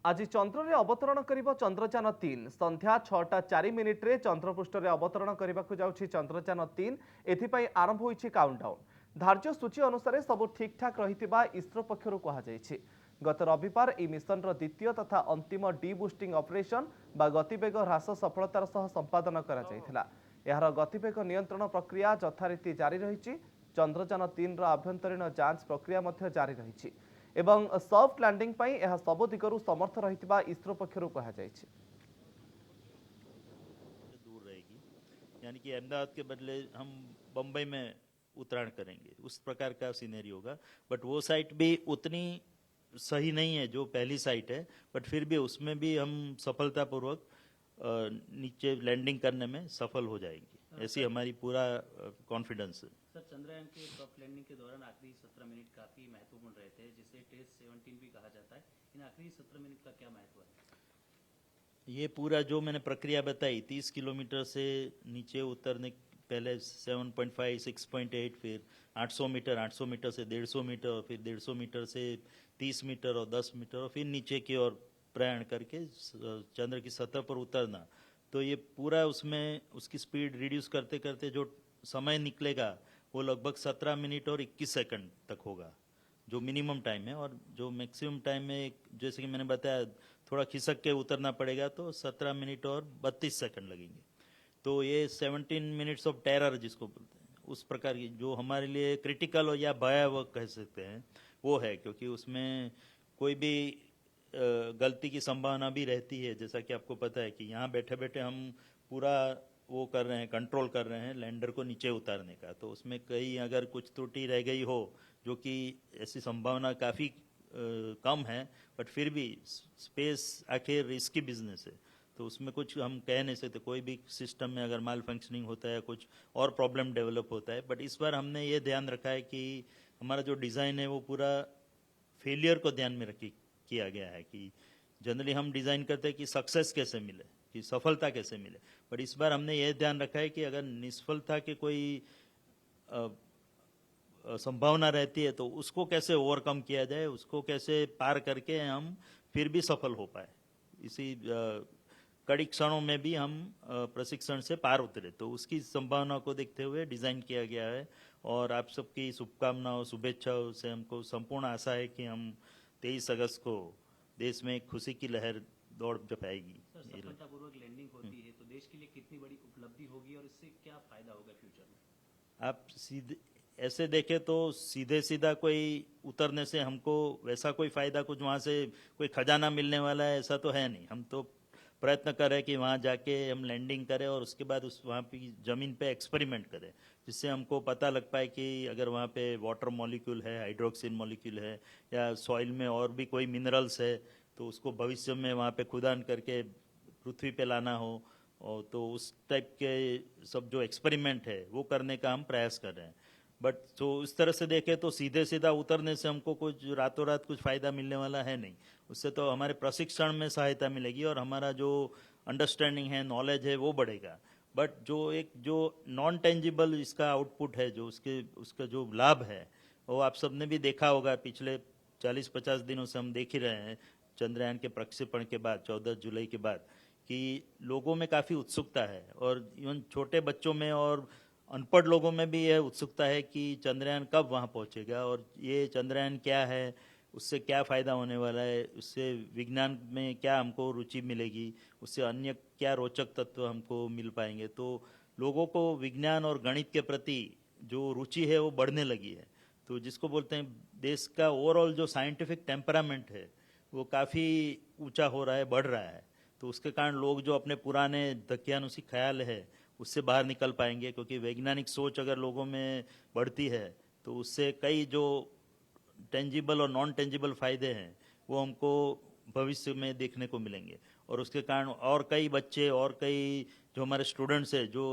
आज चंद्र रे अवतरण करिबो चंद्रयान 3 संध्या 6:04 रे चंद्रपृष्ठ रे अवतरण करबाकू जाउछि चंद्रयान 3 एथिपाई आरंभ होइछि काउंटडाउन धार्य सूची अनुसार सब ठीक ठाक रहितिबा इसरो पक्षरु कहा जाइछि। गत रविवार ए मिशन रो द्वितीय तथा अंतिम डीबूस्टिंग ऑपरेशन बा गतिवेग ह्रास सफलतार सह संपादन करा जायथिला। एहार गतिवेग नियंत्रण प्रक्रिया यथारीति जारी रहिछि। चंद्रयान 3 रो आभ्यंतरीण जांच प्रक्रिया मध्य जारी रहिछि एवं सॉफ्ट लैंडिंग पाई यह सब दिगरु समर्थ रहितिबा इसरो पक्षरु कहा जायछि। दूर रहेगी, यानी कि अहमदाबाद के बदले हम बम्बई में उतराण करेंगे, उस प्रकार का सीनरी होगा। बट वो साइट भी उतनी सही नहीं है जो पहली साइट है, बट फिर भी उसमें भी हम सफलतापूर्वक नीचे लैंडिंग करने में सफल हो जाएंगे, ऐसी हमारी पूरा कॉन्फिडेंस है। सर, चंद्रयान के सॉफ्ट लैंडिंग के दौरान आखिरी 17 मिनट काफी महत्वपूर्ण रहे थे, जिसे टेस्ट 17 भी कहा जाता है। इन आखिरी 17 मिनट का क्या महत्व है? ये पूरा जो मैंने प्रक्रिया बताई, 30 किलोमीटर से नीचे उतरने पहले 7.5, 6.8, फिर 800 मीटर, 800 मीटर से 150 मीटर, फिर 150 मीटर से 30 मीटर और 10 मीटर, और फिर नीचे की ओर प्रयाण करके चंद्र की सतह पर उतरना। तो ये पूरा उसमें उसकी स्पीड रिड्यूस करते करते जो समय निकलेगा वो लगभग 17 मिनट और 21 सेकंड तक होगा, जो मिनिमम टाइम है। और जो मैक्सिमम टाइम है, जैसे कि मैंने बताया, थोड़ा खिसक के उतरना पड़ेगा तो 17 मिनट और 32 सेकंड लगेंगे। तो ये 17 मिनट्स ऑफ टेरर जिसको बोलते हैं, उस प्रकार की जो हमारे लिए क्रिटिकल हो या भयावह कह सकते हैं वो है, क्योंकि उसमें कोई भी गलती की संभावना भी रहती है। जैसा कि आपको पता है कि यहाँ बैठे बैठे हम पूरा वो कर रहे हैं, कंट्रोल कर रहे हैं लैंडर को नीचे उतारने का, तो उसमें कहीं अगर कुछ त्रुटि रह गई हो, जो कि ऐसी संभावना काफ़ी कम है, बट फिर भी स्पेस आखिर रिस्की बिजनेस है, तो उसमें कुछ हम कह नहीं सकते। कोई भी सिस्टम में अगर माल फंक्शनिंग होता है, कुछ और प्रॉब्लम डेवलप होता है, बट इस बार हमने ये ध्यान रखा है कि हमारा जो डिज़ाइन है वो पूरा फेलियर को ध्यान में रखी किया गया है। कि जनरली हम डिज़ाइन करते हैं कि सक्सेस कैसे मिले, कि सफलता कैसे मिले, बट इस बार हमने ये ध्यान रखा है कि अगर निष्फलता के कोई संभावना रहती है तो उसको कैसे ओवरकम किया जाए, उसको कैसे पार करके हम फिर भी सफल हो पाए। इसी कड़ी क्षणों में भी हम प्रशिक्षण से पार उतरे, तो उसकी संभावना को देखते हुए डिज़ाइन किया गया है। और आप सबकी शुभकामनाओं, शुभेच्छाओं से हमको संपूर्ण आशा है कि हम 23 अगस्त को देश में एक खुशी की लहर दौड़ जमाएगी। सर, सफलतापूर्वक लैंडिंग होती है तो देश के लिए कितनी बड़ी उपलब्धि होगी और इससे क्या फायदा होगा फ्यूचर में? आप सीधे ऐसे देखें तो सीधे सीधा कोई उतरने से हमको वैसा कोई फायदा, कुछ वहाँ से कोई खजाना मिलने वाला है ऐसा तो है नहीं। हम तो प्रयत्न करें कि वहाँ जाके हम लैंडिंग करें और उसके बाद उस वहाँ की ज़मीन पे एक्सपेरिमेंट करें, जिससे हमको पता लग पाए कि अगर वहाँ पे वाटर मॉलिक्यूल है, हाइड्रोक्सिन मॉलिक्यूल है, या सॉइल में और भी कोई मिनरल्स है, तो उसको भविष्य में वहाँ पे खुदान करके पृथ्वी पे लाना हो, और तो उस टाइप के सब जो एक्सपेरिमेंट है वो करने का हम प्रयास कर रहे हैं। बट तो इस तरह से देखें तो सीधे सीधा उतरने से हमको कुछ रातों रात कुछ फ़ायदा मिलने वाला है नहीं। उससे तो हमारे प्रशिक्षण में सहायता मिलेगी और हमारा जो अंडरस्टैंडिंग है, नॉलेज है, वो बढ़ेगा। बट जो नॉन टेंजिबल इसका आउटपुट है, जो उसका जो लाभ है, वो आप सबने भी देखा होगा। पिछले 40-50 दिनों से हम देख ही रहे हैं, चंद्रयान के प्रक्षेपण के बाद 14 जुलाई के बाद, कि लोगों में काफ़ी उत्सुकता है, और इवन छोटे बच्चों में और अनपढ़ लोगों में भी यह उत्सुकता है कि चंद्रयान कब वहाँ पहुँचेगा, और ये चंद्रयान क्या है, उससे क्या फ़ायदा होने वाला है, उससे विज्ञान में क्या हमको रुचि मिलेगी, उससे अन्य क्या रोचक तत्व हमको मिल पाएंगे। तो लोगों को विज्ञान और गणित के प्रति जो रुचि है वो बढ़ने लगी है। तो जिसको बोलते हैं देश का ओवरऑल जो साइंटिफिक टेम्परामेंट है वो काफ़ी ऊंचा हो रहा है, बढ़ रहा है। तो उसके कारण लोग जो अपने पुराने दकियानुसी ख्याल है उससे बाहर निकल पाएंगे, क्योंकि वैज्ञानिक सोच अगर लोगों में बढ़ती है तो उससे कई जो टेंजिबल और नॉन टेंजिबल फायदे हैं वो हमको भविष्य में देखने को मिलेंगे। और उसके कारण और कई बच्चे और कई जो हमारे स्टूडेंट्स हैं जो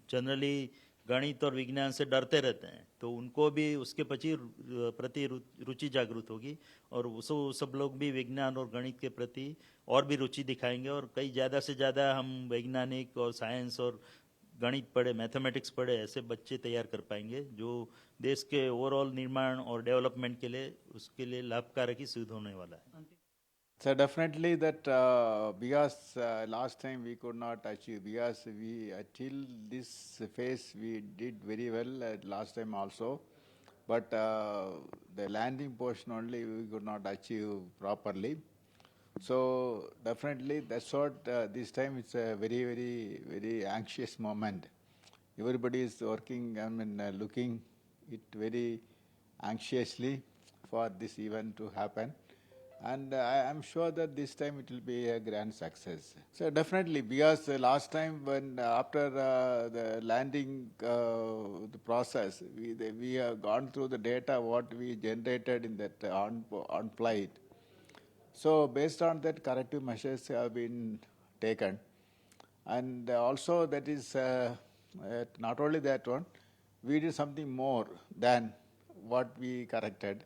जनरली गणित और विज्ञान से डरते रहते हैं, तो उनको भी उसके प्रति रुचि जागृत होगी, और वो सब लोग भी विज्ञान और गणित के प्रति और भी रुचि दिखाएंगे। और कई ज़्यादा से ज़्यादा हम वैज्ञानिक और साइंस और गणित पढ़े, मैथमेटिक्स पढ़े ऐसे बच्चे तैयार कर पाएंगे, जो देश के ओवरऑल निर्माण और डेवलपमेंट के लिए उसके लिए लाभकारक ही सिद्ध होने वाला है। So definitely that because last time we could not achieve because we till this phase we did very well last time also, but the landing portion only we could not achieve properly. So definitely that's what this time it's a very anxious moment. Everybody is working, I mean looking it very anxiously for this event to happen. And I am sure that this time it will be a grand success. So definitely, because last time when after the landing the process, we have gone through the data what we generated in that on flight. So based on that, corrective measures have been taken, and also that is not only that one, we did something more than what we corrected,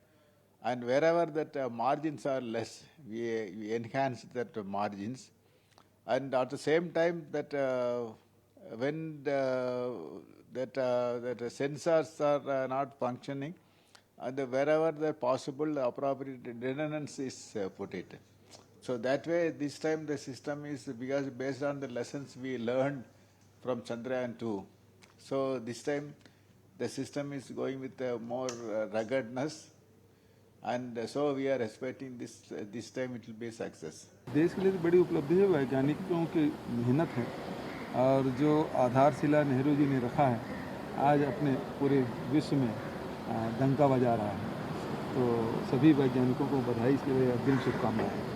and wherever that margins are less, we enhance that margins, and at the same time that when that the sensors are not functioning, and wherever the possible appropriate redundancy is put it. So that way, this time the system is because based on the lessons we learned from Chandrayaan 2. So this time, the system is going with more ruggedness, and so we are expecting this time it will be a success. देश के लिए तो बड़ी उपलब्धि है, वैज्ञानिकों की मेहनत है और जो आधारशिला नेहरू जी ने रखा है आज अपने पूरे विश्व में डंका बजा रहा है। तो सभी वैज्ञानिकों को बधाई, इसके लिए दिल शुभकामनाएं।